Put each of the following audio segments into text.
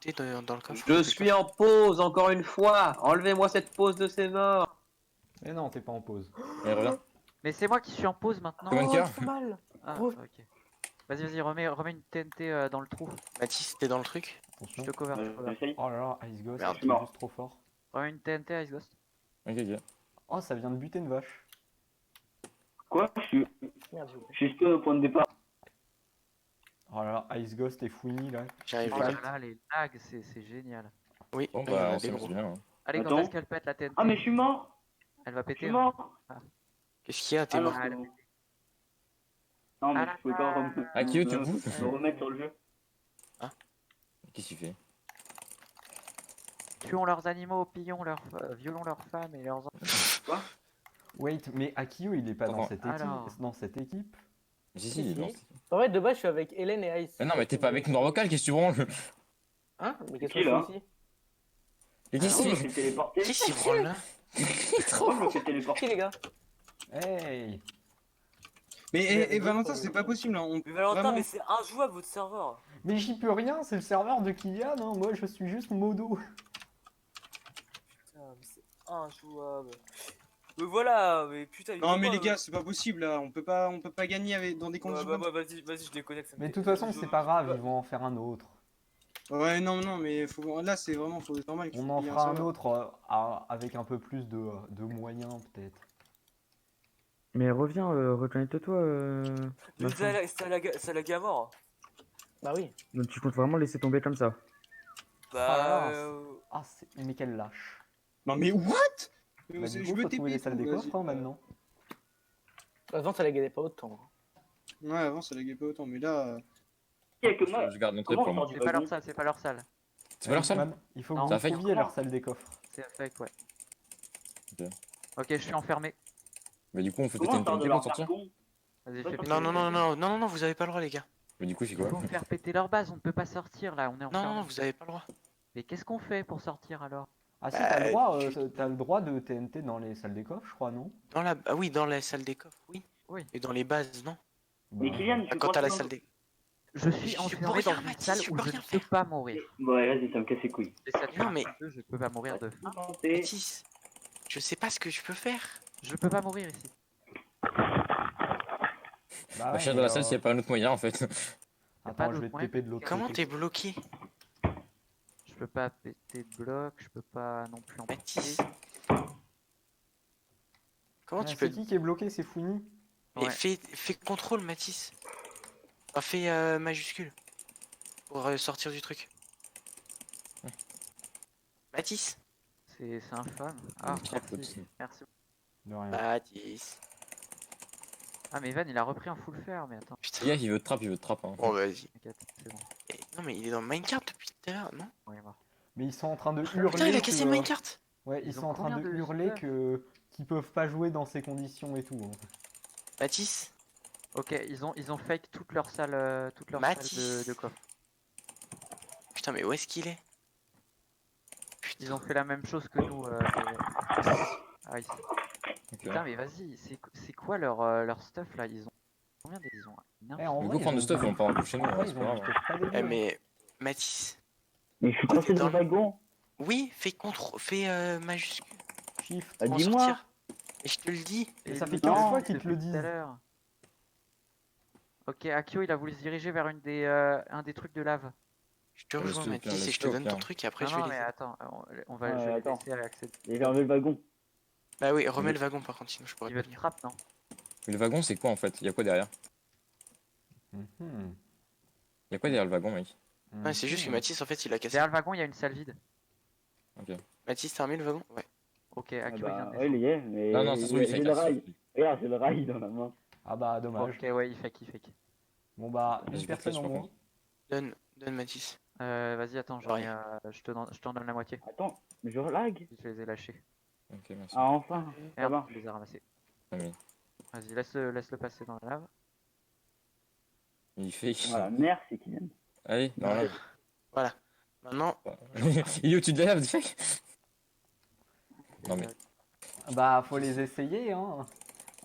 rajouter dans le coffre. Je suis en pause, encore une fois. Enlevez-moi cette pause de ces morts. Mais non, t'es pas en pause. Et reviens. Mais c'est moi qui suis en pause maintenant. Combien de Oh, cœurs il fait mal. Ah, Gros. ok. Vas-y, remets une TNT dans le trou. Mathis, t'es dans le truc? Je Attention. te cover, je te cover. J'essaye. Oh là là, Ice Ghost, Merde, c'est mort. juste trop fort. Remets une TNT Ice Ghost. Ok, ok. Oh, ça vient de buter une vache. Quoi? Merde, j'ai oublié. Je suis spawn au point de départ. Oh là là, Ice Ghost et Fouini là. J'arrive Oh là. là là, les lags, c'est génial. Oui, Bon, là, il y en bah, a on des s'amuse gros. bien. Hein. Allez, quand Attends. est-ce qu'elle pète la TNT? Ah, mais je suis mort. Elle va Je péter. suis hein. mort. Qu'est-ce qu'il y a? T'es Ah non, mort? Ah, elle a c'est bon. pété. Non, mais Ah je pouvais pas là là. Akio, tu bouges? me remettre sur le jeu. Qu'est-ce qu'il fait? Tuons leurs animaux, violons leurs femmes et leurs enfants. Wait, mais Akio il est pas dans Attends. cette équipe. Si, si, il est dans. En vrai, de base, je suis avec Hélène et Ice. Mais non, mais t'es pas avec nous dans vocal, qu'est-ce que tu branles? Hein? Mais qu'est-ce Qui, que je là fais ici? Et Je qui me c'est? fais téléporter. Qu'est-ce qu'il branle là? Pourquoi je me fais téléporter? Qui, les gars? Hey! Mais Il y avait Valentin, d'autres, c'est pas possible. Hein. Mais Valentin, Vraiment. mais c'est injouable votre serveur. Mais j'y peux rien, c'est le serveur de Kylian, hein. Moi je suis juste modo. Putain, mais c'est injouable. Mais voilà, mais putain. Non, mais les gars, c'est pas possible là. On peut pas gagner dans des conditions. bah, vas-y, je déconnecte. ça me Mais de fait- toute façon, je- c'est pas grave, je- ils vont en faire un autre. Ouais, non, mais là, c'est vraiment normal. qu'il On faut en payer fera un serveur. autre avec un peu plus de moyens peut-être. Mais reviens, reconnecte-toi. Mais c'est à la mort. Bah oui. Donc tu comptes vraiment laisser tomber comme ça? Bah. Ah, mais quel lâche. Non, mais what? Bah, Je du coup, veux faut trouver TP. les salles des coffres hein, maintenant. Avant, ça la gagnait pas autant. Ouais, avant, ça laguait pas autant, mais là. Il y a que moi. Je garde l'entrée Comment pour on moi. sort du C'est pas leur wagon? salle, c'est pas leur salle. C'est pas leur salle? Man, il faut que Non. vous Ça fait trouviez leur salle des coffres. C'est fake, ouais. Ok. Ok, je suis enfermé. Mais du coup, on fait péter Comment une on sort de TNT leur pour sortir? carton? Vas-y, fais péter. Non, vous avez pas le droit, les gars. Mais du coup, c'est Ils quoi? vont faire péter leur base, on ne peut pas sortir là, on est enfermé. Non, vous avez pas le droit. Mais qu'est-ce qu'on fait pour sortir alors? Ah si, Bah, t'as le droit de TNT dans les salles des coffres, je crois, non? Ah oui, dans la salle des coffres, oui. Oui. Et dans les bases, non? Mais Kylian, Ah, tu quand t'as la penses- salle des... Je suis Je peux enfermé dans rien, une Mathis, salle je où peux je rien ne peux faire. pas mourir. Ouais, vas-y, ça me casse les couilles. Et ça Non, mais- je peux pas mourir de faim. Tenter. Mathis, je sais pas ce que je peux faire. Je peux pas mourir ici. Bah Va chercher dans la salle s'il n'y a pas un autre moyen en fait. pas Attends, je d'autre vais te moyen. TP de l'autre Comment côté. t'es bloqué? Je peux pas péter de bloc, je peux pas non plus en Mathis. Comment Ah, tu c'est peux... qui est bloqué? C'est Fouini? Mais Ouais. fais contrôle, Mathis. Enfin, fais majuscule. Pour sortir du truc. Mathis. C'est infâme. Ah, merci. Merci. De rien. Mathis. Ah, mais Van il a repris un full fer, mais attends, Putain. Le gars, il veut te trap, hein. Bon, vas-y. t'inquiète, c'est bon. Non, mais il est dans Minecraft depuis tout à l'heure, non? On est mort. Mais ils sont en train de hurler. Putain, il a que- cassé Minecraft. Ouais, ils Ils sont ont en train de combien de hurler stuff qu'ils peuvent pas jouer dans ces conditions et tout. Hein. Mathis. Ok, ils ont fake toute leur salle, Mathis. de coffre. Putain, mais où est-ce qu'il est? Ils ont fait la même chose que nous. Ah, ici. Ok. Putain, mais vas-y, c'est quoi leur stuff là? Ils ont combien ils ont Eh, en Du vrai, coup, prendre ils de ont stuff, du- on part en chez nous, en hein, vrai, c'est ils pas ont grave. du stuff pas dégueu. Eh, mais Mathis. Mais je suis T'es passé dans dans le le- wagon. Oui, fais majuscule. Shift. Bah, pour en dis-moi. sortir. Et je te le dis. Et ça ils fait me 15 disent fois qu'ils depuis te le tout à disent. l'heure. Ok, Akio il a voulu se diriger vers un des trucs de lave. Je te Ouais, rejoins, laisse-le faire, Mathis, et je te laisse-le donne ton faire. truc et après Non, je vais non, mais les... attends, je Ouais, vais attends. laisser accéder. J'ai enlevé le wagon. Bah oui, remets le wagon par contre, sinon je pourrais Il pas veut te venir. trap, non? Mais le wagon, c'est quoi en fait? Il y a quoi derrière? Mhm. Il y a quoi derrière le wagon, mec? Ouais, c'est juste que Mhm. Mathis en fait il a cassé. Derrière le wagon, il y a une salle vide. Ok. Mathis, t'as remis le wagon? Ouais. Ok, Ah Akio il vient de bah, ouais, il y est, mais. Non, non, ça se trouve, il j'ai fait le rail. Regarde, j'ai le rail dans la main. Ah bah dommage. Ok, ouais, il fake. Bon bah, Vas-y, une personne en par moins. contre. Donne Mathis. Vas-y, attends, Ouais. je t'en donne la moitié. Attends, mais je lag. Je les ai lâchés. Ok, merci. Ah, enfin. Ça Merde, va. je les ai ramassés. Ah, mais Vas-y, laisse-le passer dans la lave. il fait. Voilà, merci Kylian. Allez, non, là. Voilà. Maintenant, Il est au-dessus de la lave, mec. Non, mais. Bah faut les essayer hein.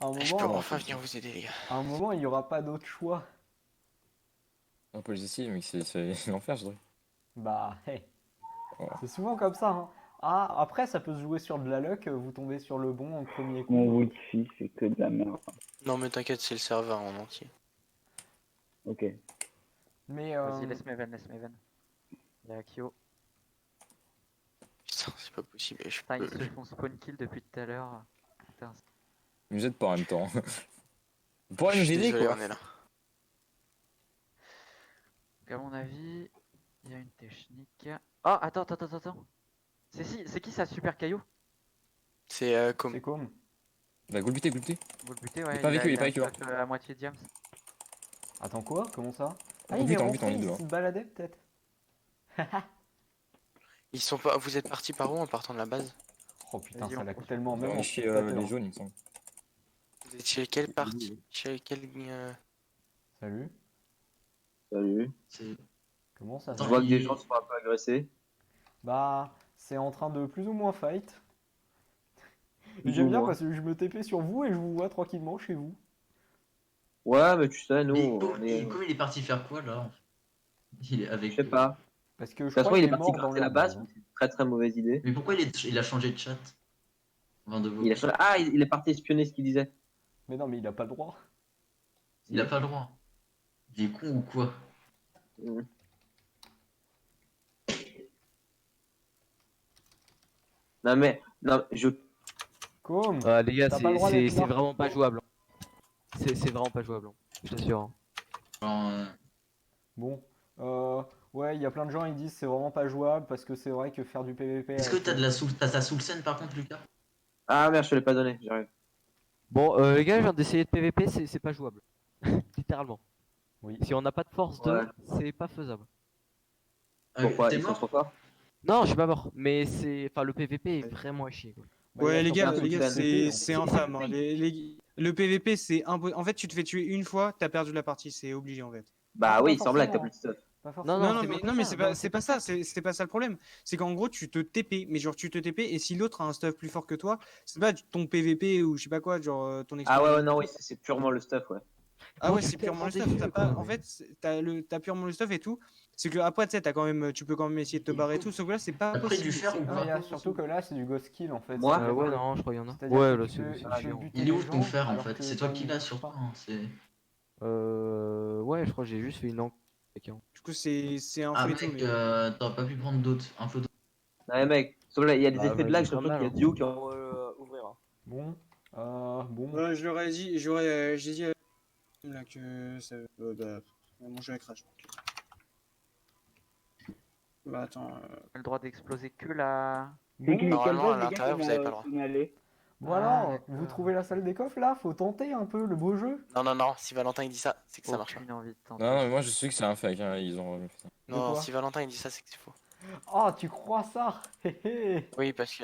À un je peux moment, enfin venir vous aider les gars. à un moment il y aura pas d'autre choix. On peut les essayer, mec, c'est l'enfer, je dirais. Bah, hey. Ouais. C'est souvent comme ça, hein. Ah, après, ça peut se jouer sur de la luck, vous tombez sur le bon en premier coup. Mon wifi, c'est que de la merde. Non, mais t'inquiète, c'est le serveur en entier. Ok. Mais, Vas-y, laisse Maven, laisse Maven. Il y a Akio. Putain, c'est pas possible. Je Putain, ils peux... se font spawn kill depuis tout à l'heure. Putain, Ils nous aident pas en même temps. Vous pourrez Je nous suis aider désolé, quoi. on est là. à mon avis, il y a une technique. Oh, attends. C'est qui ça, super caillou? C'est comme... c'est comme. Bah go le buter, go le buter. Vous le butez, ouais. est pas avec eux, il est pas avec eux, un stuff, à moitié diams. Attends, quoi? Comment ça? Ah, En il but, est en but, rentré, on est deux, il hein. se baladait peut-être. Ils sont pas... Vous êtes partis par où en partant de la base? Oh putain, Vas-y, ça on lag continue. tellement, On même est en chez spectateur. les jaunes, il me semble. Vous êtes chez quelle partie? Chez quelle... Salut, Salut. comment ça Je va? vois que des gens se font un peu agresser. Bah, c'est en train de plus ou moins fight. Plus J'aime ou bien moins. parce que je me TP sur vous et je vous vois tranquillement chez vous. Ouais, mais tu sais, nous, Mais on est... comme il est parti faire quoi là? Il est avec. Je sais pas. Parce que De je toute façon, crois il qu'il est est parti mort dans gratter la leur base, base, hein. mais c'est une très très mauvaise idée. Mais pourquoi il a changé de chat? Avant de Il a changé- Ah, il est parti espionner ce qu'il disait. Mais non, mais il a pas le droit. Il a pas le droit. Il est con ou quoi? Mm. Non mais, non, je... Comme. Les gars, T'as pas le droit d'être c'est là. vraiment pas jouable. C'est vraiment pas jouable, je t'assure. hein. Genre, Bon. Ouais, il y a plein de gens, ils disent c'est vraiment pas jouable parce que c'est vrai que faire du PVP. Est-ce que avec, t'as ta soul scène par contre, Lucas? Ah merde, je te l'ai pas donné, j'arrive. Bon, les gars, je viens d'essayer de PVP, c'est pas jouable. Littéralement. Oui. Si on n'a pas de force Ouais. 2, c'est pas faisable. Pourquoi? T'es Ils sont mort? trop forts? Non, je suis pas mort, mais c'est. Enfin, le PVP est vraiment à chier, quoi. Bah, Ouais, il y a les surtout gars, que tu fais un TP, c'est hein. infâme. hein. Le PVP, c'est impossible. En fait, tu te fais tuer une fois, t'as perdu la partie, c'est obligé en fait. Bah Ah, oui, pas il semble être forcément. comme stuff. Pas forcément. Non, non, c'est mais, pas non, mais ça, c'est non, pas, c'est pas ça, c'est pas ça le problème. C'est qu'en gros, tu te TP, mais genre tu te TP, et si l'autre a un stuff plus fort que toi, c'est pas ton PVP ou je sais pas quoi, genre ton Ah ouais, expérience. ouais, non, oui, c'est purement le stuff, ouais. Ah ouais, Je suis c'est purement le tellement stuff. déçu, T'as pas, quoi. en fait, t'as purement le stuff et tout. C'est que après, tu sais, tu peux quand même essayer de te barrer et tout. Sauf que là, c'est pas T'as pris possible. du fer ou Non, pas? il y a surtout que là, c'est du ghost kill en fait. Moi C'est-à-dire ouais, que- non, je crois qu'il y en a. c'est-à-dire Ouais, que là, tu c'est peux- c'est tu peux chiant. buter Il est où les ton gens fer en alors fait? que C'est toi qui ton- l'as sur toi. hein, Ouais, je crois que j'ai juste fait une enquête. Du coup, c'est un Ah feu et tout. mec, mais- t'aurais pas pu prendre d'autres, un peu d'autres. Ouais, mec, sauf que là, il y a des Bah, effets de vas-y, lag, pas surtout mal, qu'il y a hein. Dio qui en... Pour ouvrir. Bon. Bon. Ouais, je leur ai dit, j'ai dit là que ça, bah, mon jeu a crash. Bah attends. On a le droit d'exploser que la. Bon, Normalement, à l'intérieur, vous avez pas le droit. bon Ah, alors, d'accord. vous trouvez la salle des coffres là? Faut tenter un peu le beau jeu. Non, non, non, si Valentin il dit ça, c'est que ça marche pas. Aucune envie de tenter. Non, non, mais moi je sais que c'est un fake, hein, ils ont fait ça. De Non, quoi si Valentin il dit ça, c'est que c'est faux. Ah, tu crois ça? Hé, hé. Oui, parce que...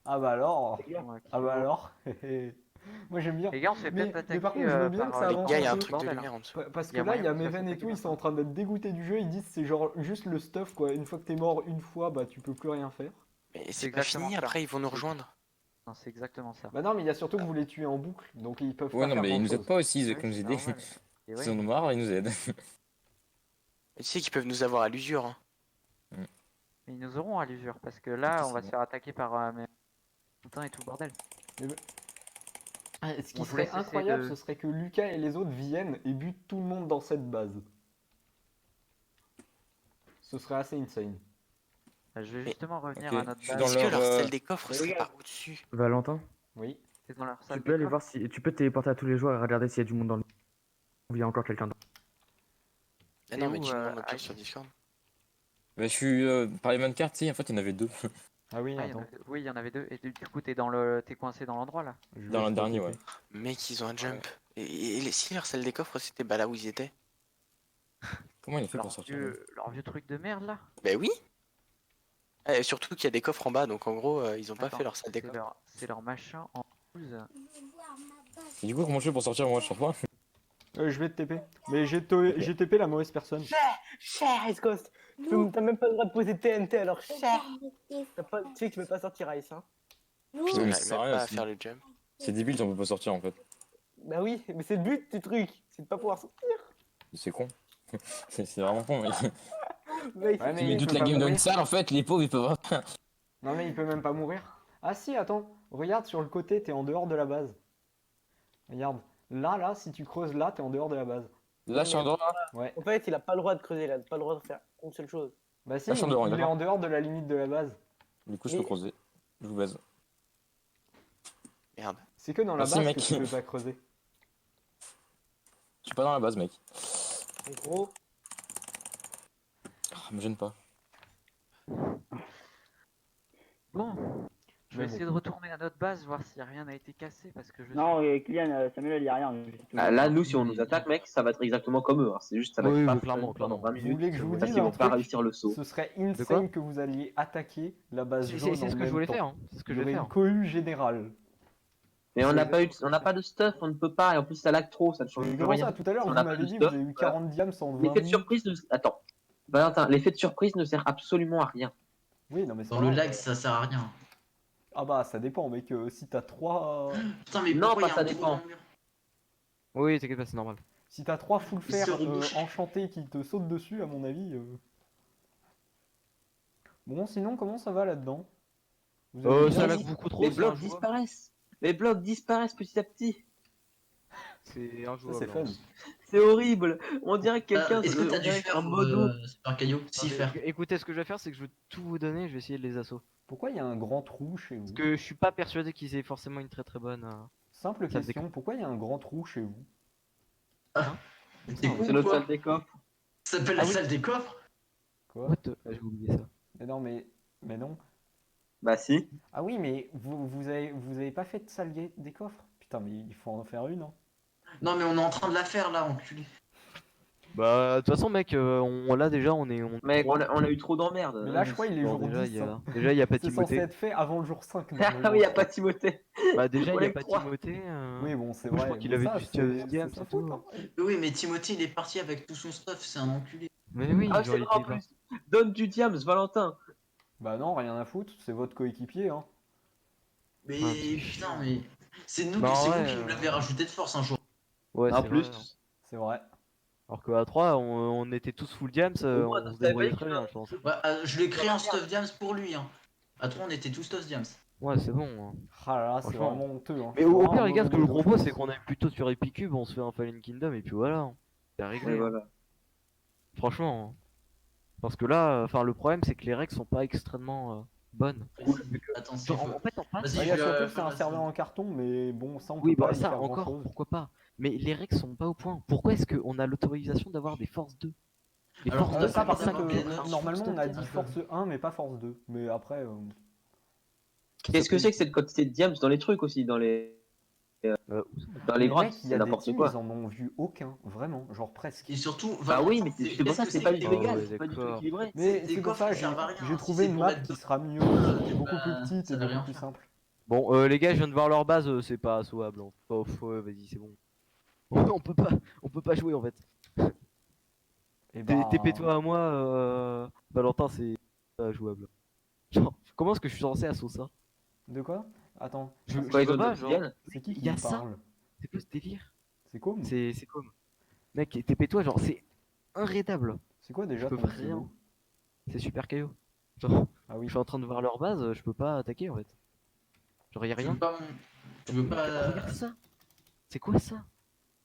Ah bah alors. Ouais, Ah bah alors. Hé, hé. Moi j'aime bien. Les gars, on se fait Mais- peut-être mais attaquer. par contre, je veux bien que ça Les avance gars, il y a un un peu. truc de bordel, lumière en dessous. Parce Y que a là, il y a moyen de Meven et faire tout, ils ça. sont en train d'être dégoûtés du jeu. Ils disent c'est genre juste le stuff quoi. Une fois que t'es mort une fois, bah tu peux plus rien faire. Mais C'est c'est pas exactement fini, ça. après ils vont nous rejoindre. Non, c'est exactement ça. Bah non, mais il y a surtout que vous les tuez en boucle, donc ils peuvent Ouais, pas non, faire mais ils nous grand-chose. aident pas aussi, ils Oui, veulent nous c'est aider. normal. Et ouais. Ils en ont marre, ils nous aident. Et tu sais qu'ils peuvent nous avoir à l'usure. Hein. Mais ils nous auront à l'usure parce que là, on va c'est se faire attaquer par Valentin et tout le bordel. Ah, ce qui On te serait laisse essayer incroyable, de- ce serait que Lucas et les autres viennent et butent tout le monde dans cette base. Ce serait assez insane. Je vais Mais- justement revenir Ok, à notre je suis base. dans Est-ce que leur, leur euh, celle des coffres serait par au-dessus? Valentin, Oui. C'est dans leur tu salle peux aller de voir si. Tu peux te téléporter à tous les joueurs et regarder s'il y a du monde dans le. Ou il y a encore quelqu'un d'autre. Ah non, Et mais où, tu demandes au ah, pire sur Discord. Bah, je suis par les main carte, tu sais, en fait, il y en avait deux. Ah oui, Ah, il y en attends. avait- Oui, il y en avait deux. Et du coup, t'es coincé dans l'endroit là. je Dans vais le dernier, ouais. TP. Mec, ils ont un jump. Et si leur celle des coffres, c'était bah là où ils étaient? Comment il a fait Leur pour sortir leur vieux truc de merde là. Bah oui. Et surtout qu'il y a des coffres en bas, donc en gros, ils ont pas Attends, fait leur salle des coffres. c'est leur machin en rose. Et du coup, comment je fais pour sortir moi, je sors pas? Je vais te TP. Mais j'ai TP la mauvaise personne. Cher, Ice Coast. T'as même pas le droit de poser TNT alors cher. Tu sais que tu peux pas sortir Ice, hein. Putain, mais j'arrive ça sert à même rien, pas à si. faire le jump. C'est débile, on peut pas sortir en fait. Bah oui, mais c'est le but du truc. C'est de pas pouvoir sortir. C'est con. C'est vraiment con, mec. Mec, Ouais, Tu mais mets il toute peut la pas game dans une mourir. salle, en fait, les pauvres, ils peuvent rien. Non, mais il peut même pas mourir. Ah si, attends. Regarde sur le côté, t'es en dehors de la base. Regarde. Là, si tu creuses là, t'es en dehors de la base. Là, je suis en dehors, là. Ouais. En fait, il a pas le droit de creuser, il a pas le droit de faire une seule chose. Bah si, Là, je suis en dehors, il est d'accord. en dehors de la limite de la base. Du coup, je peux Mais- creuser. Je vous baise. Merde. C'est que dans la Merci, base mec. que tu peux pas creuser. Je suis pas dans la base, mec. En gros, Ah, me gêne pas. Bon, je vais Mais essayer de retourner à notre base, voir si rien n'a été cassé parce que je Non, Kylian, Samuel, il y a rien. Là, nous, si on nous attaque, mec, ça va être exactement comme eux. Hein. C'est juste, ça va Oui, être pas oui, clairement, fun pendant clairement. 20 Vous minutes. voulez que je vous Parce dise qu'ils un vont pas truc? réussir le saut. Ce serait quoi insane que vous alliez attaquer la base C'est jaune c'est en ce que je même voulais temps. faire, hein. C'est ce que Il y je aurait vais une faire. cohue générale. Mais on n'a pas pas de stuff, on ne peut pas. Et en plus, ça lag trop, ça ne change Mais plus comment rien. ça, tout à l'heure, Si on vous n'a pas m'avez de dit que vous stuff, avez eu voilà. 40 diams en 20 L'effet de minutes. surprise ne... Attends. Valentin, l'effet de surprise ne sert absolument à rien. Oui, non mais c'est Dans pas le grave. lag, ça sert à rien. Ah bah ça dépend mec, si t'as 3 Putain, mais Non, pourquoi pas il y a ça un trou dépend. dans le mur? Oui, t'inquiète pas, c'est normal. si t'as 3 full Il fer se rebouche. enchantés qui te sautent dessus à mon avis. Bon sinon comment ça va là-dedans? Vous avez bien Ça Vas-y. lag beaucoup trop, Les c'est blocs injouable. disparaissent. Les blocs disparaissent petit à petit. C'est Ça injouable. c'est fun. C'est horrible. On dirait que quelqu'un Est-ce que t'as on dû dirait faire un modo. Super Caillou? Si, Attendez, faire. Écoutez, ce que je vais faire, c'est que je vais tout vous donner, je vais essayer de les assos. Pourquoi il y a un grand trou chez vous? Parce que je suis pas persuadé qu'ils aient forcément une très très bonne. Simple Ça question, pourquoi il y a un grand trou chez vous? T'es con C'est ou notre quoi? salle des coffres. Ça s'appelle Ah la oui. salle des coffres? Quoi? What the- J'ai oublié ça. Mais non mais non. Bah si. Ah oui mais vous avez pas fait de salle des coffres? Putain mais il faut en faire une hein. Non, mais on est en train de la faire là, enculé. Bah, de toute façon, mec, là déjà, on est. Mec, on a eu trop d'emmerdes. Mais là je crois il est Bon, jour déjà, 10 il y hein. a, déjà, il y a pas C'est censé Timothée. être fait avant le jour 5 Ah normalement. oui, y a pas Timothée. Bah, déjà, On il y a est pas trois. Timothée. Oui bon c'est Moi, je vrai. crois qu'il mais avait ça, juste c'est Diam, sa c'est faute, tout. hein. Oui, mais Timothy, il est parti avec tout son stuff, c'est un enculé. Mais oui, Ah genre, c'est il vrai en était là. plus. Donne du diams, Valentin. Bah non rien à foutre, c'est votre coéquipier hein. Mais Ah, c'est putain, mais. C'est nous, Bah, c'est ouais, vous qui nous l'avez rajouté de force un jour. Ouais, En c'est plus. vrai, hein. C'est vrai. Alors qu'à 3, on était tous full diams, Au moins, on se t'avais débrouillait que- très bien, je pense. Ouais, je lui ai créé un stuff diams pour lui. Hein. À 3, on était tous stuff diams. Ouais, c'est bon. Hein. Ah là là c'est Franchement. vraiment honteux hein. Mais C'est au vraiment pire, un les gars, ce que je mauvais vous jeu, propose, je c'est pense. qu'on aille plutôt sur Epicube, on se fait un Fallen Kingdom, et puis voilà. Hein. C'est réglé. Et hein. voilà. Franchement. Hein. Parce que là, enfin, le problème, c'est que les règles sont pas extrêmement bonnes. Attends, c'est Genre, en fait, en face. Vas-y, Ouais, il y a je- surtout que c'est un vas-y. serveur en carton, mais bon, ça on Oui, peut bah pas y ça faire encore, grand-chose. pourquoi pas. Mais les règles sont pas au point. Pourquoi est-ce qu'on a l'autorisation d'avoir des forces 2? Les Alors, forces on Ah, a deux, ça par pas contre, des notes normalement sur on a le dit statut. force 1 mais pas force 2. Mais après, Qu'est-ce que c'est que cette quantité de diams dans les trucs aussi, dans les dans les les grottes, mecs, il y c'est a des n'importe teams, quoi. ils en ont vu aucun, vraiment, genre presque. Et surtout, Bah oui, mais c'est pour est-ce ça que c'est pas des- illégal, ouais, c'est pas du tout d'accord. équilibré. Mais des c'est pour coffres ça, qui servent à rien, j'ai hein. trouvé Si une c'est pour map mettre qui dedans, sera mieux, qui est beaucoup bah, plus petite ça et veut beaucoup rien plus faire. simple. Bon, les gars, je viens de voir leur base, c'est pas assoable. Hein. Oh, vas-y, c'est bon. On peut pas jouer en fait. Et bah, TP-toi à moi, Valentin, c'est pas jouable. Genre, comment est-ce que je suis censé assaut ça? de quoi? Attends, Quoi, ils peux ont pas, de genre. l'obsidienne c'est qui Il y a me ça. parle? C'est quoi ce délire? C'est quoi? C'est comme. Mec, TP-toi, genre, c'est inraidable. C'est quoi déjà Je peux ton rien. pseudo? C'est super caillou. Genre, Ah oui. je suis en train de voir leur base, je peux pas attaquer en fait. Genre, y'a Tu veux rien. pas. Tu veux pas. Regarde ça. C'est quoi ça?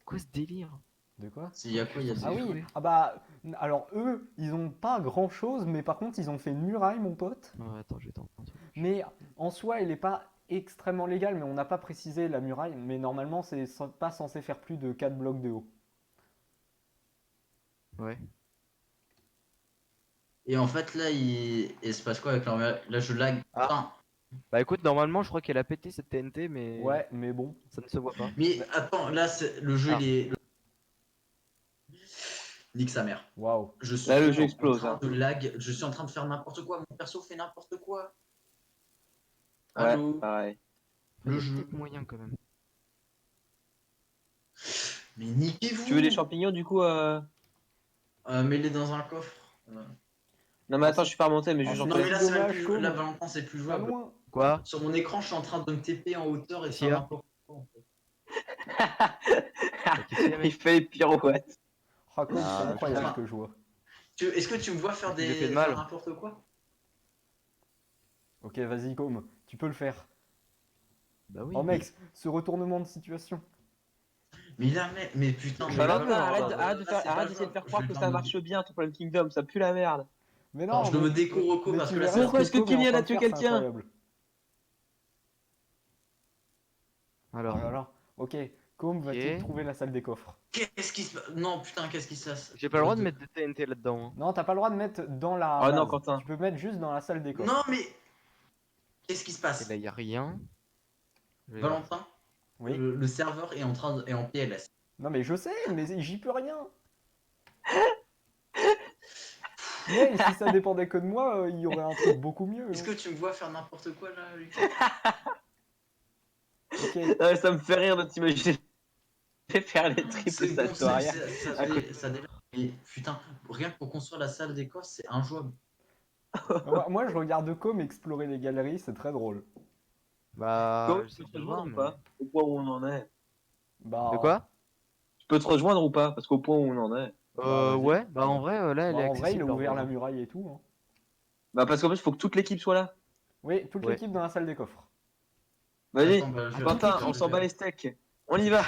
Quoi ce délire? De quoi? Il y a quoi? Il y a Ah des- oui, ah bah, alors eux, ils ont pas grand chose, mais par contre, ils ont fait une muraille, mon pote. Ouais, attends, je vais tenter un truc. Mais en soi, elle est pas extrêmement légale, mais on n'a pas précisé la muraille. Mais normalement, c'est pas censé faire plus de 4 blocs de haut. Ouais. Et en fait, là, il se passe quoi avec leur. Là, je lag. Ah. Putain. Bah écoute, normalement, je crois qu'elle a pété cette TNT, mais Ouais, mais bon. ça ne se voit pas. Mais attends, là, le jeu, Ah. il est. Nique sa mère. Waouh. Je suis Là, le jeu en explose, train hein. de lag. Je suis en train de faire n'importe quoi. Mon perso fait n'importe quoi. Ouais, Allô. pareil. Le Il y a jeu. peut-être moyen quand même. Mais niquez-vous. Tu veux des champignons du coup Mets-les dans un coffre. Non mais attends, je suis pas remonté, mais juste Ah, j'en Non, mais là, c'est même dommage, plus. Chaume. Là, Valentin, c'est plus Pas jouable. loin. Quoi? Sur mon écran, je suis en train de me TP en hauteur et de Qu'est-ce qu'il y faire a n'importe quoi. En fait. Qu'est-ce qu'il y a, Il mec? fait les pirouettes. Ah, comme c'est Ah, incroyable putain. que je vois. Est-ce que tu me vois faire Il lui fait de mal. faire n'importe quoi? Ok, vas-y, Com, tu peux le faire. Bah oui. Oh mec, ce retournement de situation. Mais là, mais putain, mais Valentin, là, arrête, là, arrête de là, faire, c'est arrête pas d'essayer de le faire temps. croire Je que vais ça me- marche bien, ton Fallen Kingdom, ça pue la merde. Mais Attends, non, je me déco-reco mais parce tu que là, verras c'est Pourquoi ce est-ce que Com est en Kylian train a de tué faire, c'est quelqu'un? incroyable. Alors, Voilà. Ok, Com, va-t-il Ok. trouver la salle des coffres? Qu'est-ce qui se passe? Non, putain, qu'est-ce qui se passe? j'ai pas le droit de mettre de TNT là-dedans. Hein. Non, t'as pas le droit de mettre dans la Oh non, base. Quentin. Tu peux mettre juste dans la salle des coffres. Non, mais qu'est-ce qui se Et passe? là, y a rien. Je vais Valentin, Oui. le serveur est est en PLS. Non mais je sais, mais j'y peux rien. Mais si ça dépendait que de moi, il y aurait un truc beaucoup mieux. Est-ce que tu me vois faire n'importe quoi là, Lucas? Ok, Non, mais ça me fait rire de t'imaginer faire les triples C'est bon, saltos arrière. ça démarre. Mais putain, rien que pour construire la salle des coffres, c'est injouable. moi je regarde Com explorer les galeries, c'est très drôle. Bah, Go, je tu sais peux te pas, rejoindre ou mais- pas? Au point où on en est. Bah, De quoi? Tu peux te rejoindre ou pas? Parce qu'au point où on en est. vas-y. Ouais, bah en vrai, là, elle Bah, est en vrai, il a accessible. ouvert la vrai. muraille et tout. Hein. Bah parce qu'en fait, il faut que toute l'équipe soit là. Oui, toute Ouais. l'équipe dans la salle des coffres. Vas-y, Attends, bah, je vais Quentin, remonter, on s'en bat les steaks. On y va.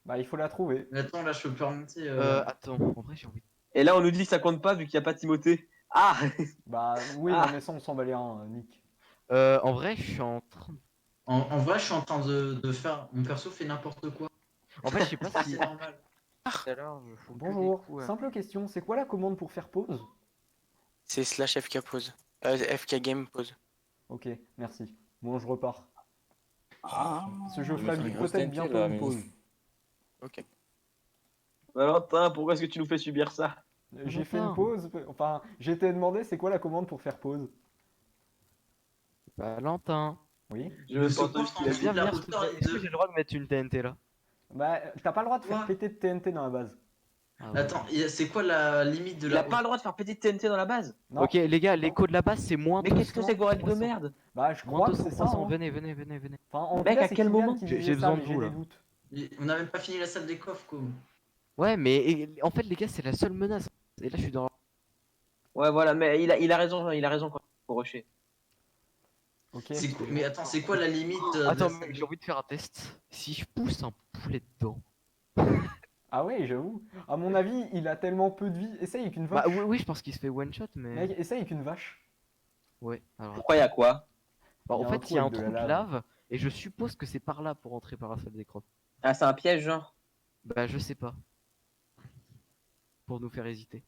Bah, il faut la trouver. Mais attends, là, je peux plus remonter. Attends, en vrai, j'ai envie. Et là, on nous dit que ça compte pas vu qu'il n'y a pas Timothée. Ah. Bah, oui, Ah. non, mais ça, on s'en bat les reins, Nick. En vrai, je suis en train. En vrai, je suis en train de faire. Mon perso fait n'importe quoi. En fait, je sais pas si. C'est normal. Tout à l'heure, je fous que des Bonjour, coups, simple question, c'est quoi la commande pour faire pause? C'est slash FK pause. FK game pause. Ok, merci. Bon, je repars. Ah. Ce jeu Je ferait vais faire une peut-être grosse bientôt TNT, là, une mais- pause. Ok. Valentin, pourquoi est-ce que tu nous fais subir ça? J'ai fait une Enfin. pause, enfin, j'ai été demandé c'est quoi la commande pour faire pause. Valentin. Oui. Je veux Ce pas entendre pauvre ce qu'il a enfant, dit. Viens, la viens, s'il te hauteur plaît. est Est-ce que de- j'ai le droit de mettre une TNT là? Bah, t'as pas le droit de faire Quoi péter de TNT dans la base. Ah ouais. Attends, c'est quoi la limite de Il la. a pas le droit de faire péter de TNT dans la base. Non. Ok, les gars, l'écho de la base, c'est moins Mais qu'est-ce que 200, c'est que vos règles de 300. merde? Bah, je Moins crois que 200, c'est ça. 300. Hein. Venez, venez, venez, venez. Enfin, en Mec, tout cas, à c'est quel Kylian moment qui J'ai disait besoin ça, de mais vous, j'ai là. des doutes. On n'a même pas fini la salle des coffres, quoi. Ouais, mais en fait, les gars, c'est la seule menace. Et là, je suis dans. Ouais, voilà, mais il a raison quand faut rusher. Ok. Mais attends, c'est quoi la limite Attends, de la- mais j'ai envie de faire un test. Si je pousse un poulet dedans. Ah ouais, j'avoue. À mon avis, il a tellement peu de vie. Essaye avec une vache. Bah oui, je pense qu'il se fait one shot, mais. Mec, essaye avec une vache. Ouais, alors. Pourquoi il y a quoi? Bah, Il y en a un fait, trou il y a un avec de trou la de lave. lave, et je suppose que c'est par là pour entrer par la salle des crottes. Ah, c'est un piège, genre. Bah, je sais pas. Pour nous faire hésiter.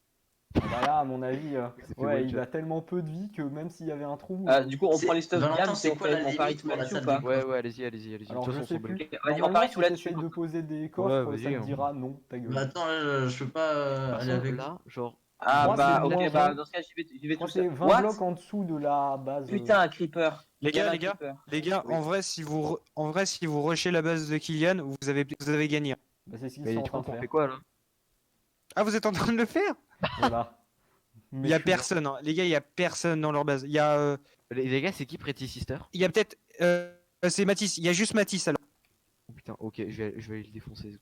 Bah là, à mon avis, C'est fait ouais, one il shot. a tellement peu de vie que même s'il y avait un trou. Ah, du coup, on C'est- prend les stuff Valentin, diams c'est et quoi la on limite parie pour la dessus salle ou pas? des Ouais, ouais, allez-y, allez-y, allez-y. Alors, De je toute façon, sais on s'en bat les plus. couilles. Vas-y, on Normalement, parie si sous la t'essayes dessus. de poser des Ouais, coffres, ça vas-y, te hein. dira non, ta gueule. Bah attends, là, je peux pas aller Par avec. contre, là, genre. Ah, Moi, bah, c'est ok, moins bah, 20. dans ce cas, j'y vais Je tout crois que seul. c'est 20 What? blocs en dessous de la base. Putain, un creeper. Les Il y a gars, un les gars, creeper. les gars, Oui. en vrai, si vous rushez la base de Kylian, vous avez gagné. Bah, c'est ce qu'ils Mais sont en tu train crois de qu'on faire. fait quoi là? Ah, vous êtes en train de le faire? Voilà. Il Mais y a je suis là. personne, hein. Les gars, il y a personne dans leur base. Les gars, c'est qui Pretty Sister? Il y a peut-être. C'est Mathis. Il y a juste Mathis alors. Oh putain, ok, je vais le défoncer.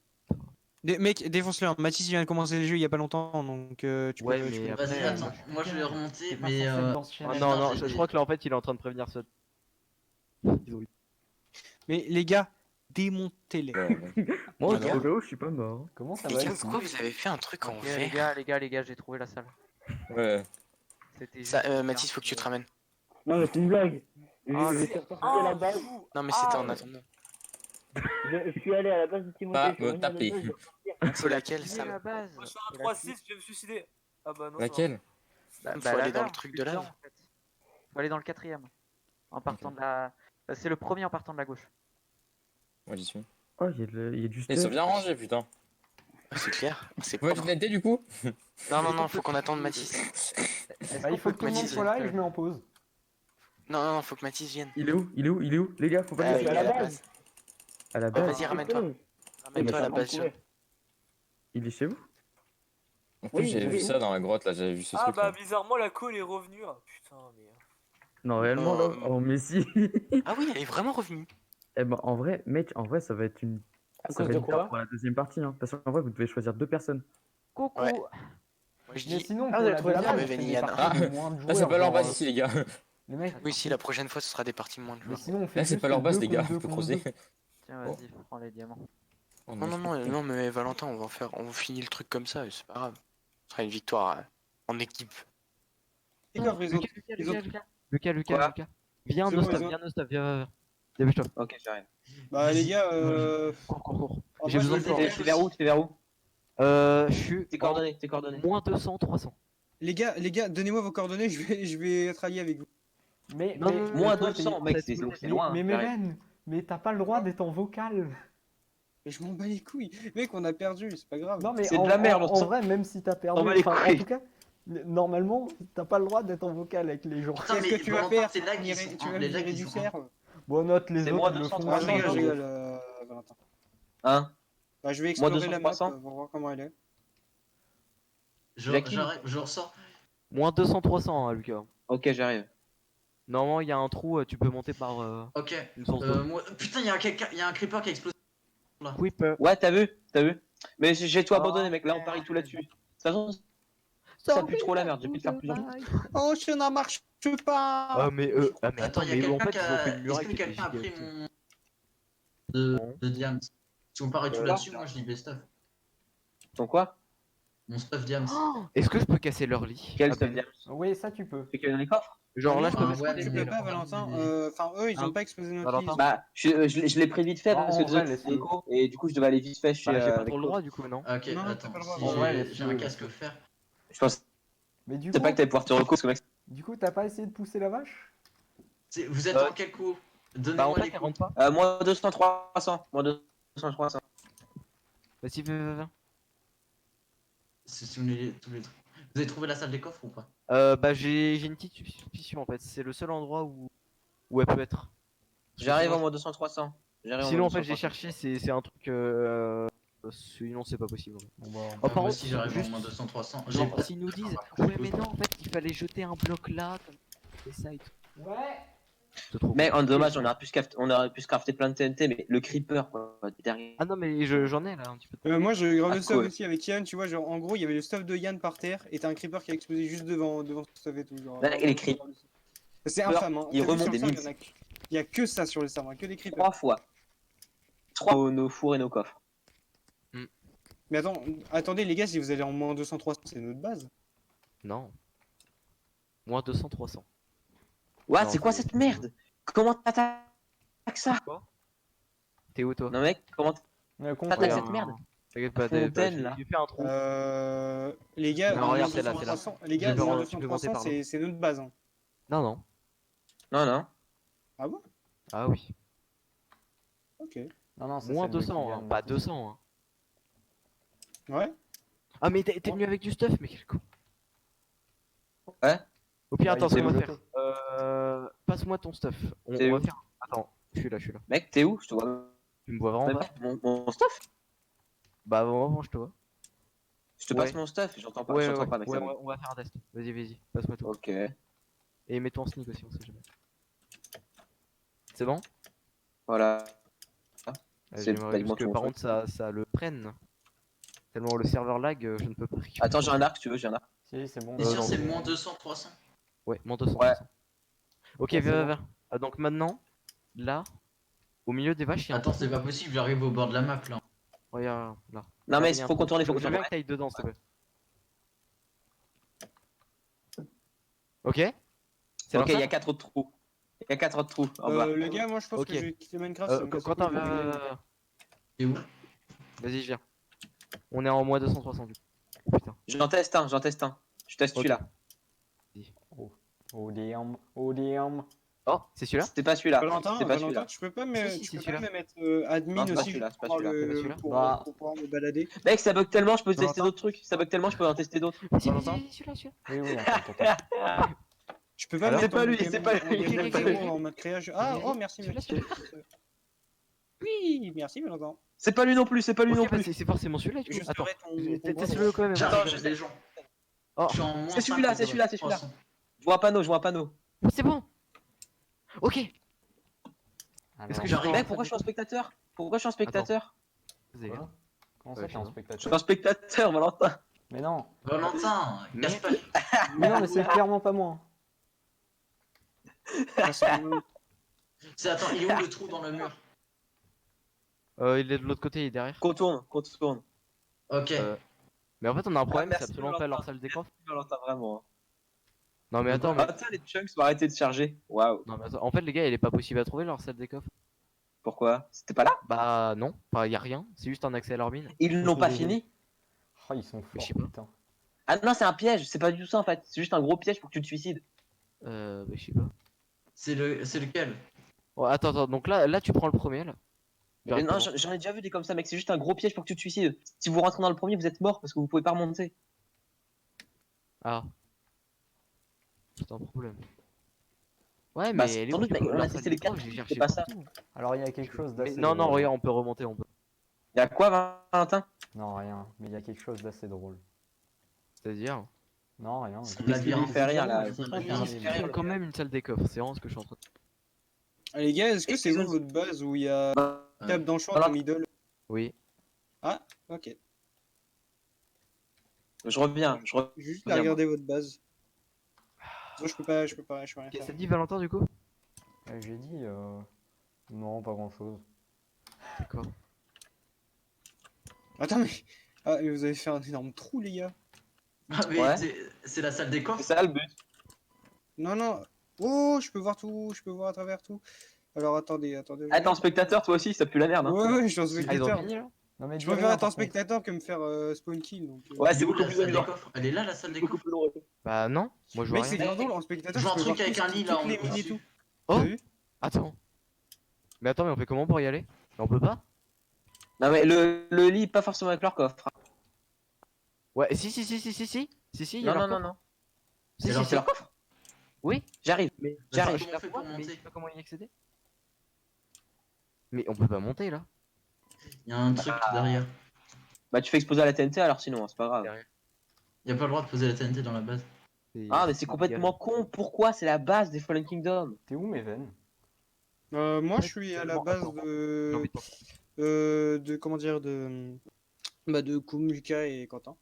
Mec, défonce-le. Hein. Mathis, il vient de commencer le jeu il y a pas longtemps, donc tu Ouais, peux. mais Vas-y, après. attends, moi je vais remonter, C'est pas mais. censé être dans ce Oh, channel. non, non, j'ai je dit- crois que là en fait il est en train de prévenir ça. Mais les gars, démontez-les. Moi, Alors au cas où, je suis pas mort. Comment ça Les va gars, être pourquoi vous avez fait un truc en Ok, les verre? gars, les gars, j'ai trouvé la salle. Ouais. C'était Ça, juste Mathis, faut que tu te ramènes. Non, mais c'est une blague. Ah, Je le- suis reparti à la base. Non, mais c'était en attendant. Je suis allé à la base de Timothée. Pas je suis me revenu à la taper. base, je vais repartir. C'est laquelle, J'ai ça? la base. Moi je suis Et un la 3-6, je vais me suicider. Ah bah non. Laquelle? Faut aller dans le truc de lave. Faut aller dans le quatrième. En partant de la. C'est le premier en partant de la gauche. Moi j'y suis. Oh, il y a du Ils sont stuff. bien rangés, putain. C'est clair. C'est Ouais, propre. tu TNT du coup? Non, faut qu'on attende Mathis. Bah, il faut que tout le monde Mathis soit là et je mets en pause. Non, faut que Mathis vienne. Il est où? Il est où? Il est où? Les gars, faut pas Ah, le il laisser est à à la la base. base. à la Oh, base. vas-y, ramène-toi. Ramène-toi à la base. Jean. Il est chez vous? En plus, Oui, j'avais vu oui. ça dans la grotte là, j'avais vu ce Ah truc. bah bizarrement la colle est revenue. Ah, putain mais. Non, réellement, là. Oh, mais si. Ah oui, elle est vraiment revenue. Eh ben, en vrai, mec, en vrai, ça va être une. À Ça cause va de être quoi? dur pour la deuxième partie, hein. Parce qu'en vrai, vous devez choisir deux personnes. Coucou. Ouais. Moi, je Mais dis. sinon, Ah, pour vous avez la trouvé la deuxième, base, on fait des Vénian. parties de moins de Là, c'est joueurs, pas leur genre, base ici, les gars. Les mecs, Oui, si la prochaine fois ce sera des parties de moins de mais joueurs. sinon on fait Là, c'est juste pas leur base, 2 les gars. contre 2 Faut contre creuser. 2. Tiens, vas-y, prends les diamants. Oh, Non, non, non, non, mais Valentin, on finit le truc comme ça, c'est pas grave. Ce sera une victoire en équipe. Les coffres, les autres. Les autres. Quoi Viens, C'est no bon, stop, ils ont- viens, no stop, viens. Dépêche-toi. Ok, j'arrive. Bah, les gars, Cours. en J'ai vrai, besoin je de vais toi. faire- C'est vers où? C'est vers où? Je suis Tes coordonnées, tes coordonnées. moins 200, 300. Les gars, donnez-moi vos coordonnées, je vais être allié avec vous. Mais, Non, mais, non, Moins toi, 200, t'es- mec, c'est loin. mais j'arrive. Meren, mais t'as pas le droit d'être en vocal. Mais je m'en bats les couilles. Mec, on a perdu, c'est pas grave. Non mais C'est en, de la merde, en- on en s'en- vrai, même si t'as perdu, on va les enfin, en couilles. tout cas, normalement, t'as pas le droit d'être en vocal avec les gens. Putain, Qu'est-ce mais que tu vas Valentin, faire? c'est là qu'ils Virer- sont- Tu vas les là virer qu'ils du sont- cerf? Bon, note, les C'est autres moins ils le 200, font. Ah, je rigole, machin, je donc, rigole, Valentin. Hein? Bah, je vais Moins explorer la 200, map, 300. pour voir comment elle est. Jackie. Je ressors. Moins 200, 300, hein, Lucas. Ok, j'arrive. Normalement, il y a un trou, tu peux monter par Ok. une source d'eau. Putain, il y a un creeper qui a explosé. Creeper. Ouais, t'as vu? Mais j'ai tout Oh, abandonné, mec. Là, on parie tout là-dessus. De toute façon, ça pue trop la merde. J'ai pu le faire plusieurs fois. Oh, ça ne marche pas! Ah, mais mais Attends, attends, il y a mais en quelqu'un fait, qui ils ont fait a. une Est-ce muraille que qui était quelqu'un a pris gigantesque. mon. De Diams? Si on parie tout Là. là-dessus, moi je dis best of. Ton quoi? Mon stuff Diams. Est-ce que je peux casser leur lit? Quel Ah, stuff ben, Diams? Oui, ça tu peux. C'est qu'il y a dans les coffres? Genre là, je peux Ah, mettre ouais, des Tu mais- peux là. pas, Valentin. Enfin, eux, ils ont Hein pas explosé notre Valentin. liste. Bah, je l'ai pris vite fait Ah, parce en que vrai, déjà, laisse-le. c'est écho et du coup, je devais aller vite fait chez. Bah, j'ai pas avec trop le l'autre. droit, du coup, non? Ok, Non, t'as attends. pas le droit. Si En vrai, j'ai laisse-le, un casque fer. Je pensais Mais du pas coup, que t'allais pouvoir te recours parce que mec. du coup, t'as pas essayé de pousser la vache? Vous êtes en quel coup? Bah, en Donnez-moi fait, les elle coups. rentre pas. Moins 200, 300. Moins 200, 300. Vas-y, viens. C'est tous les trucs. Vous avez trouvé la salle des coffres ou pas? Bah, j'ai une petite suspicion en fait. C'est le seul endroit où elle peut être. J'arrive en moins 200, 300. Sinon, en fait, j'ai cherché, c'est un truc. Sinon, c'est pas possible. Bon, bah, Oh, par Moi contre, aussi j'arrive en juste- moins 200, 300. Genre, s'ils nous disent, ouais, mais non, en fait, il fallait jeter un bloc là, comme ça et tout. Ouais. C'est trop Mais cool. en dommage, on aurait pu se crafter plein de TNT, mais le creeper, quoi, derrière. Ah non, mais j'en ai là un petit peu. Moi, je grave Ah, le stuff cool. aussi avec Yann, tu vois. Genre, en gros, il y avait le stuff de Yann par terre et t'as un creeper qui a explosé juste devant ce stuff et tout. Genre, Là, et les creepers, c'est infâme, hein. ils T'as vu, remontent sur le des serveur, mines. il y a que ça sur le serveur, que des creepers. 3 fois. 3 nos fours et nos coffres. Mais attendez, les gars, si vous allez en moins 200, 300, c'est notre base. Non. Moins 200, 300. What? Non, C'est quoi c'est- cette merde? Comment t'attaques ça? T'es où toi? Non, mec, comment Contre, t'attaques Ouais, cette merde? T'inquiète pas, Fontaine, là. j'ai fait un trou. Les gars, Non, en regarde, moins c'est là, 200, c'est là. 300, les gars, Tu peux moins monter, 200, tu peux monter 300, par là. c'est notre base. Hein. Non, non. Non, non. Ah bon? Ah oui. Ok. Non, c'est Moins celle de 200, Kylian, hein, pas 200. Hein. Ouais. Ah, mais t'es venu avec du stuff, mais quel con. Ouais. Au pire, Ouais, attends, il ce qu'on s'est va bloqué. faire. Passe-moi ton stuff. On T'es va où faire. Attends, je suis là. Mec, t'es où? Je te vois Tu me vois vraiment même pas? pas. Mon stuff? Bah, avant, je te vois. Je te passe Ouais. mon stuff, j'entends pas, Ouais, j'entends ouais, pas, mec. ouais, c'est bon. on va faire un test. Vas-y, passe-moi tout. Ok. Et mets-toi en sneak aussi, on sait jamais. C'est bon? Voilà. C'est J'aimerais bah, juste moi que tout par mon contre ça le prenne. Tellement le serveur lag, je ne peux pas récupérer. Attends, j'ai un arc, si tu veux, j'ai un arc. Si, c'est bon. T'es sûr non, c'est mais- moins 200, 300? Ouais, moins 200. Ouais. Ok, Ouais, c'est viens. bon. Ah, donc maintenant, là, au milieu des vaches, il y a un Attends, trou. c'est pas possible, j'arrive au bord de la map là. Regarde, là. Non, mais il y a un faut trou. contourner, faut Je veux contourner. bien que t'ailles dedans, s'il te plaît. Ok? C'est Ok, dans il y ça a 4 autres trous. Il y a 4 autres trous en bas. Les gars, moi je pense Ok. que je vais quitter Minecraft. ça me casse Quentin, les couilles. viens. T'es où? Vas-y, je viens. On est en moins 200, 300 du coup. Oh, putain. J'en teste un, j'en teste un. Je teste Ok. celui-là. Oh damn, oh damn. Oh, c'est celui-là? C'est pas celui-là. Valentin, C'est pas celui-là. tu peux pas me, Si, tu c'est peux pas celui-là. me mettre admin Non, c'est pas aussi celui-là, c'est pas pour, celui-là. C'est pas celui-là. Bah. pour pouvoir me balader. Mec, ça bug tellement, je peux tester Valentin d'autres trucs. Ça bug tellement, je peux en tester d'autres. Celui-là. Oui, attends. Je peux pas Alors, mettre c'est pas en lui, game- c'est pas en lui. game Ok, ok, zéro ok. en mode créage. Ah, oh merci, merci. Oui, merci Valentin. C'est pas lui non plus, c'est pas lui Ok, non bah, plus. c'est forcément celui-là du Je coup. Attends, serai ton teste-le quand même. J'arrive, j'ai des gens. Oh, Je suis en moins C'est celui-là, 50, c'est celui-là, c'est celui-là. 300. Je vois un panneau, je vois un panneau. c'est bon. Ok. Alors, Est-ce que J'arrive. Mec, pourquoi je suis en spectateur? Pourquoi je suis en spectateur? Comment ça, Ouais, t'es en je sais Je suis spectateur? en spectateur, Valentin. Mais non. Valentin, casse pas. Mais non, mais c'est clairement pas moi. C'est attends, il est où le trou dans le mur? Il est de l'autre côté, il est derrière. Contourne. Ok. Mais en fait, on a un problème, c'est merci, absolument pas Valentin. leur salle des coffres. Valentin, vraiment. Non, mais attends, mais... Attends, les chunks vont arrêter de charger. Waouh. Non, mais attends. En fait, les gars, il est pas possible à trouver leur salle des coffres. Pourquoi? C'était pas là? Bah, non. Enfin, y a rien. C'est juste un accès à leur mine. Ils n'ont pas fini? Oh, ils sont forts, je sais pas. putain. Ah non, c'est un piège. C'est pas du tout ça en fait. C'est juste un gros piège pour que tu te suicides. Bah, je sais pas. C'est lequel? Oh, attends. Donc là, tu prends le premier, là. Mais non, j'en ai déjà vu des comme ça, mec. C'est juste un gros piège pour que tu te suicides. Si vous rentrez dans le premier, vous êtes mort parce que vous pouvez pas remonter. Ah. C'est un problème. Ouais, Bah, mais elle est sans où, doute, du mec, coup, on a leur testé salle les des quatre, coffres, j'ai c'est cherché pas ça. partout. Alors, il y a quelque chose Mais d'assez non, drôle. regarde, on peut remonter, on peut. Y'a quoi, Valentin? Non, rien. Mais il y a quelque chose d'assez drôle. C'est-à-dire. Non, rien. C'est un Qu'est-ce qui lui labyrinthe. fait rire là? C'est un Il labyrinthe. y a quand même une salle des coffres, c'est vraiment ce que je suis en train de... Ah, les gars, est-ce que c'est vous votre base où il y a table dans le champ comme idole? Oui. Ah, ok. Je reviens. J'ai juste à Reviens, regarder votre base. Sinon, je peux rien Qu'est-ce que faire. ça dit, Valentin, du coup? J'ai dit... Non, pas grand-chose. D'accord. Attends, mais... Ah, mais vous avez fait un énorme trou, les gars. Ah, mais Ouais. c'est la salle des coffres. C'est ça le but. Non, non. Oh, je peux voir tout, je peux voir à travers tout. Alors, attendez. Attends, spectateur, toi aussi, ça pue la merde. Hein. Ouais, je suis en Ah, ils ont spectateur. fini, là? Non, mais Je dis rien, préfère être en par contre. spectateur que me faire spawn kill. Donc, Ouais, Elle est c'est où beaucoup la plus salle des amusant. coffres? Elle est là, la salle des Beaucoup coffres? plus drôle. Bah non, moi je vois Mec, c'est rien. grave drôle en spectateur. Je vois un peux truc voir avec tout- un lit, toutes là, les en mines et dessus. tout. Oh, T'as vu attends. Mais attends, mais on fait comment pour y aller? Mais on peut pas? Non, mais le lit, pas forcément avec leur coffre. Ouais, si, il y a Non, leur non, non, coffre. non. Si, leur C'est leur coffre. Oui, J'arrive. mais J'arrive. je Comment la on fait vois, pour mais je monter? sais pas comment y accéder. Mais on peut pas monter là. Il y a un truc derrière. Bah, tu fais exploser à la TNT alors sinon, c'est pas grave. Derrière. Il y a pas le droit de poser la TNT dans la base. Ah, mais c'est complètement con. Pourquoi? C'est la base des Fallen Kingdom. T'es où, Meven? Moi, je suis à la base J'ai envie de penser. de comment dire de Kumuka et Quentin.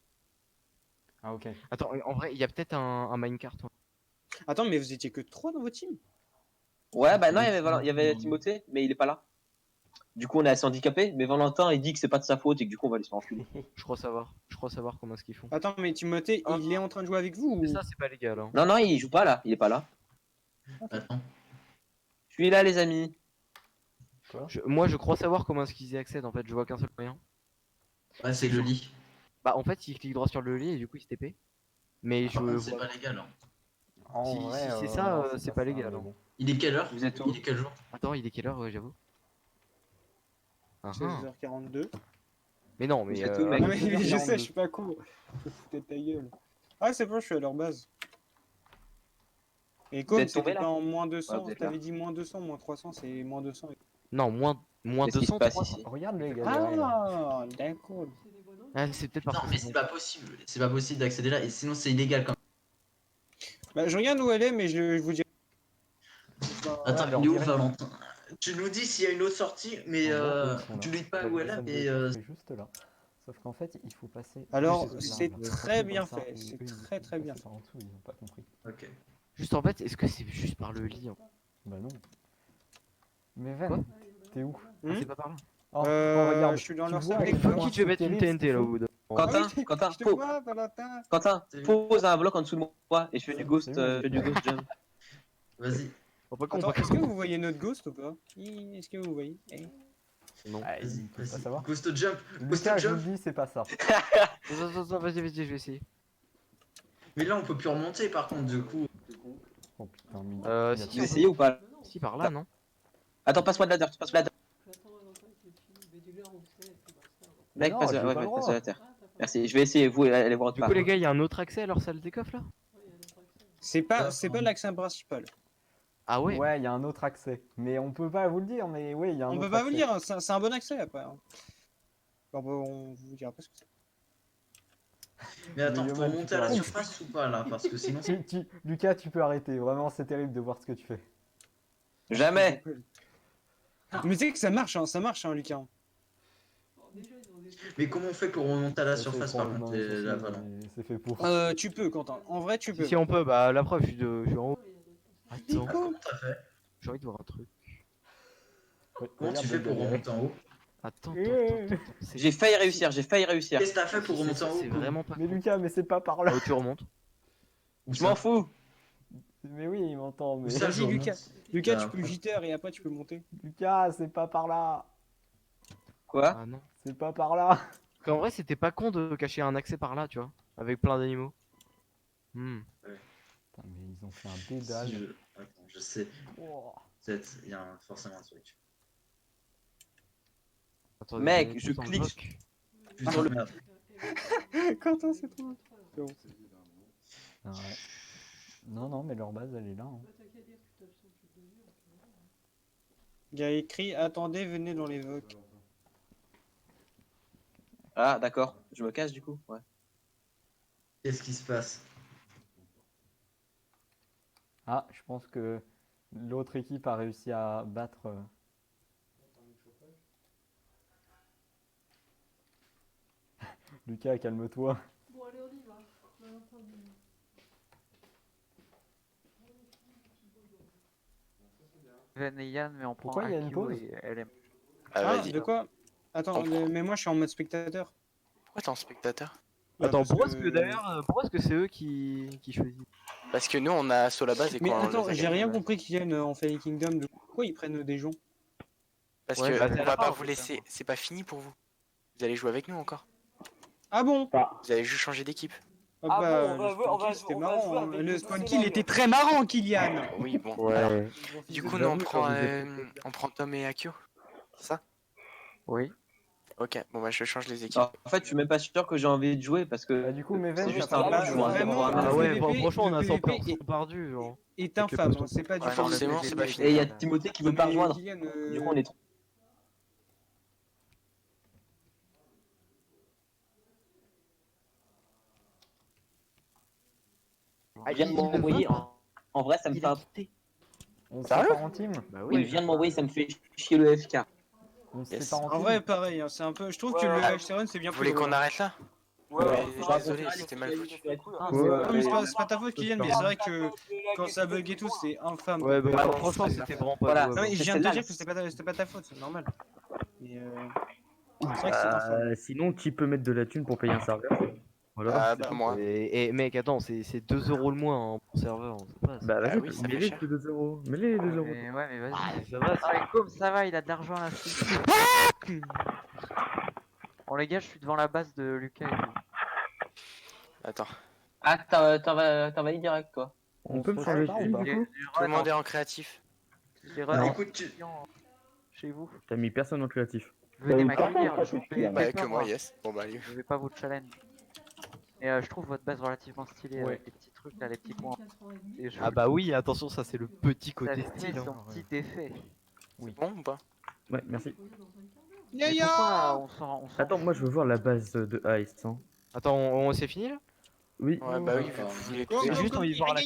Ah, ok. Attends, en vrai, il y a peut-être un minecart. Ouais. Attends, mais vous étiez que 3 dans votre team? Ouais, bah non, il y avait Timothée, mais il est pas là. Du coup, on est assez handicapé. Mais Valentin, il dit que c'est pas de sa faute et que du coup, on va aller se faire enculer. Je crois savoir comment est-ce qu'ils font. Attends, mais Timothée, il est en train de jouer avec vous Mais ou... ça, c'est pas légal. Hein. Non, non, il joue pas là. Il est pas là. Attends. Je suis là, les amis. Moi, je crois savoir comment est-ce qu'ils y accèdent. En fait, je vois qu'un seul moyen. Ouais, c'est le lit. Bah, en fait, il clique droit sur le lit et du coup, il se TP. Mais je Par contre, c'est vois. pas légal. Hein. En Si- vrai, si c'est ça, non, c'est pas légal, mais hein. bon. Il est quelle heure? Vous êtes où? Il est quel jour? Attends, il est quelle heure, j'avoue? Ah, ah. 16h42. Mais non, mais. Vous êtes où, mec? Non, mais je 16h42. sais, je suis pas con. Je foutais de ta gueule. Ah, c'est bon, je suis à leur base. Et Vous comme êtes tombé, c'était là pas en moins Ouais, 200, vous êtes t'avais là. dit moins 200, moins 300, c'est moins 200. Non, moins Qu'est-ce qui se 200, passe 300. ici? Regarde les gars. derrière, là. Ah, d'accord. Ah, c'est peut-être parce Non, que mais c'est c'est pas possible. C'est pas possible d'accéder là. Et sinon, c'est illégal quand Bah, je regarde où elle est, mais je vous dirai. Attends, alors, il est où direct. Valentin? Tu nous dis s'il y a une autre sortie, mais En gros, ils sont là. tu nous dis pas La où elle salle est. de Et coffre est juste là. Sauf qu'en fait, il faut passer. Alors, juste c'est là. très Comme bien ça, fait, et c'est eux, ils très, très bien passent par en dessous, ils ont pas compris. Ok. Juste en fait, est-ce que c'est juste par le lit? Bah non. Meven, Quoi t'es où? Ah, c'est pas par là. Oh, regarde. je suis dans tu leur vois, salle avec des le coffres. Qui je vais mettre une terrible, TNT là au bout d'un moment. Quentin, Ah oui, Quentin, je te vois, Valentin. Quentin, Salut. pose un bloc en dessous de moi et je fais du ghost, Salut. je fais du ghost jump. Vas-y. On peut Attends, est-ce que vous voyez notre ghost ou pas? Est-ce que vous voyez? Non. Ah, Vas-y. il peut pas Vas-y. savoir. Ghost jump. Ghost Lucas, je vous jump. le dis, c'est pas ça. Attends, vas-y, je vais essayer. Mais là, on peut plus remonter par contre, du coup. Oh putain, mais. Si, Vous essayez ou pas? Si, par là, non? Attends, passe-moi de la terre, passe-moi de la terre. Mec, Non, passe j'ai ouais, pas le ouais, droit. passe de la terre. Merci, je vais essayer, vous allez voir autre Du part. coup, les gars, il y a un autre accès à leur salle des coffres là? C'est pas l'accès principal. Ah ouais? Ouais, il y a un autre accès. Mais on peut pas vous le dire, mais oui, il y a un On autre peut pas vous le accès. dire, c'est un bon accès après. Hein. Alors, on vous dira pas ce que c'est. Mais attends, Mais faut Yoman, tu remonter à la peux surface ou pas là? Parce que sinon. Lucas, tu peux arrêter. Vraiment, c'est terrible de voir ce que tu fais. Jamais. Mais tu sais que ça marche, hein, Lucas. Mais comment on fait pour remonter à la C'est surface fait par pour- contre non, les si, lavas, mais là c'est fait pour. Tu peux, Quentin. En vrai, tu peux. Si on peut, bah la preuve, je suis en haut. Attends, Ah, comment t'as fait? j'ai envie de voir un truc. Comment tu fais pour remonter en haut? Attends. J'ai failli réussir, j'ai failli réussir. Qu'est-ce que t'as fait pour remonter en haut? C'est vraiment pas Mais cool. Lucas, mais c'est pas par là. Oh, tu remontes. Où Je ça? m'en fous. Mais oui, il m'entend. Où Mais ça, je Vas-y, Lucas. remonte? Lucas, Ah, tu peux jitter et après tu peux monter. Lucas, c'est pas par là. Quoi? Ah non. C'est pas par là. En vrai, c'était pas con de cacher un accès par là, tu vois, avec plein d'animaux. Putain, mais ils ont fait un Si dédale. Attends, je sais. Oh. Peut-être, il y a forcément un truc. Attends, Mec, des je trucs en clique. bloc. Putain, merde. Quentin, c'est trop. Ah ouais. Non, non, mais leur base, elle est là. Hein. Il y a écrit attendez, venez dans les votes. Ah, d'accord. Je me casse du coup. Ouais. Qu'est-ce qui se passe? Ah, je pense que l'autre équipe a réussi à battre. Lucas, calme-toi. Bon, allez, on y va. Malentendu. Ven et Yann, mais on prend Pourquoi il y a une Akio pause et LM. Ah, Ah, vas-y. de quoi? Attends, On prend. mais moi je suis en mode spectateur. Pourquoi t'es en spectateur? Bah, Attends, parce pourquoi est-ce que- que d'ailleurs, pourquoi est-ce que c'est eux qui choisissent? Parce que nous, on a sur la base et Mais quand on attends, les a j'ai gagnés, rien ouais. compris qu'ils viennent en Fallen Kingdom. Pourquoi ils prennent des gens? Parce Ouais, que bah, c'est on la va fin, pas en vous fait, laisser. C'est pas fini pour vous. Vous allez jouer avec nous encore. Ah bon? Vous allez juste changer d'équipe. Ah Ah bah, bon, on va le jouer- on va spawn kill, jouer- c'était on va marrant. jouer Hein. avec Le le spawn douze kill langues. était très marrant, Kylian. Oui, bon. Ouais. alors, Ils du ont coup, fait nous, des- on J'avoue, prend, quand vous êtes- on prend Tom et Akio. C'est ça? Oui. Ok, bon, bah, je change les équipes. Alors, en fait, je suis même pas sûr que j'ai envie de jouais parce que. Bah, du coup, Meven, c'est ça juste part un pas, match tu où vois. on va Vraiment, avoir un Ah le ouais, PVP, franchement, on a le 100% PVP perdu, genre. est Avec les infâme. postons. Hein. C'est pas du Ouais, tout. non, forcément, c'est pas fini. Et il y a Timothée qui veut pas Mais rejoindre. Kylian, Du coup, on est trop. Ah, Il vient de il le m'envoyer. veut pas. En vrai, ça me Il fait. a quitté. On se Sérieux sépare en team. Bah Il oui. vient de m'envoyer, ça me fait chier le FK. On se Yes. sépare en En team. vrai, pareil. Hein. C'est un peu. Je trouve que Ouais, le ouais. HTRN c'est bien Vous plus voulez qu'on drôle. arrête là? Ouais, Ouais, ouais, je suis ouais, désolé, ouais, c'était ouais, mal ouais, foutu. c'est cool, hein. Ouais, Non, mais c'est ouais. pas ta faute, Kylian, mais c'est vrai que quand ça bug et tout, c'est infâme. Ouais, bah Ouais, franchement, c'est c'était vraiment pas Voilà. jouable. Non, mais je viens de te celle-là. dire que c'était pas ta faute, c'est normal. Mais c'est vrai que c'est infâme. Sinon, qui peut mettre de la thune pour payer un serveur? Voilà. Ah, bah, moi. Et mec, attends, c'est 2 euros le moins en serveur, on sait pas. Bah Ah vas-y, oui, ça fait mets-les cher. les 2 euros. Mets-les les 2 euros. Ouais, mais vas-y. Ah, ça va, Ah, comme ça va, il a de l'argent là. Bon, les gars, je suis devant la base de Lucas et tout. Attends. Ah, t'en vas y direct, toi. On On peut se me changer de refait thune pas ou du pas coup? Tout le monde est en créatif. J'ai Non. Écoute, chez vous. T'as mis personne en créatif. Venez une m'accueillir, carte, je vous ça, paye Bah, pas, que moi, yes. Bon, bah, allez. Je vais pas vous challenge. Et je trouve votre base relativement stylée Ouais. avec les petits trucs là, les petits points. Et je Ah bah oui, attention, ça c'est le petit ça côté fait style. son Hein. petit effet. C'est bon ou pas? Ouais, merci. Mais pourquoi on s'en Attends, moi je veux voir la base de Ice. Hein. Attends, c'est fini là? Oui. Ouais, bah oui, vu que vous voulez tout Comme, J'ai ça. comme, juste comme. envie de voir la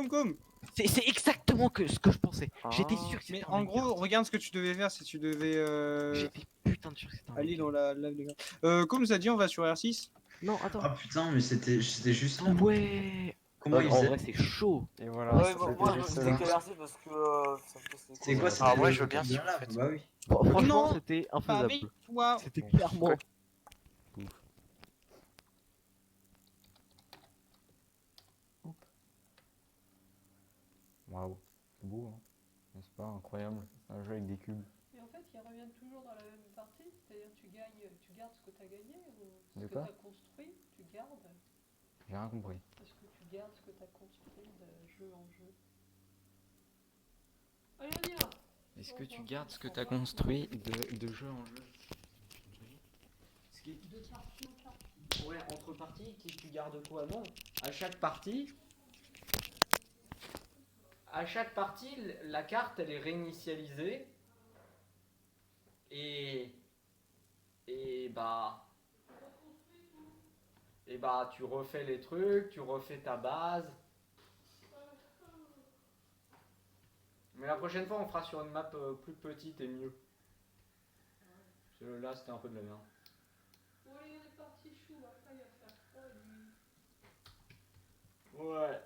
Comme. C'est exactement ce que je pensais. J'étais Ah. sûr que Mais c'était en gros, regarde ce que tu devais faire si tu devais J'étais putain de sûr que c'était un aller mec. dans la lave des gars. Comme ça dit, on va sur R6. Non, attends. ah putain, mais c'était juste là. Ouais. Comment il En faisait? vrai, c'est chaud. Et voilà. Ouais, c'était moi je juste me là. disais KRC parce que ça me casse les C'est couilles. quoi? Ah, C'était moi, le- je veux bien, le si vous lave, faites. Bah oui. Franchement, Non, c'était Pas infaisable. avec toi. C'était clairement. Waouh. C'est beau, hein. N'est-ce pas? Incroyable. C'est un jeu avec des cubes. Et en fait, ils reviennent toujours dans la même partie, c'est-à-dire tu gagnes, tu gardes ce que tu as gagné ou ce De que quoi? tu as construit, tu gardes. J'ai rien compris. Est-ce que tu gardes ce que tu as construit de jeu en jeu? Allez, on y va! Est-ce que tu gardes ce que tu as construit de jeu en jeu? Ouais, entre parties, tu gardes quoi? Non. À chaque partie, la carte elle est réinitialisée et bah tu refais les trucs, tu refais ta base. Mais la prochaine fois on fera sur une map plus petite et mieux. Là, c'était un peu de la merde. Bon, allez, on est parti, chou. Après, il va faire froid, lui. Ouais.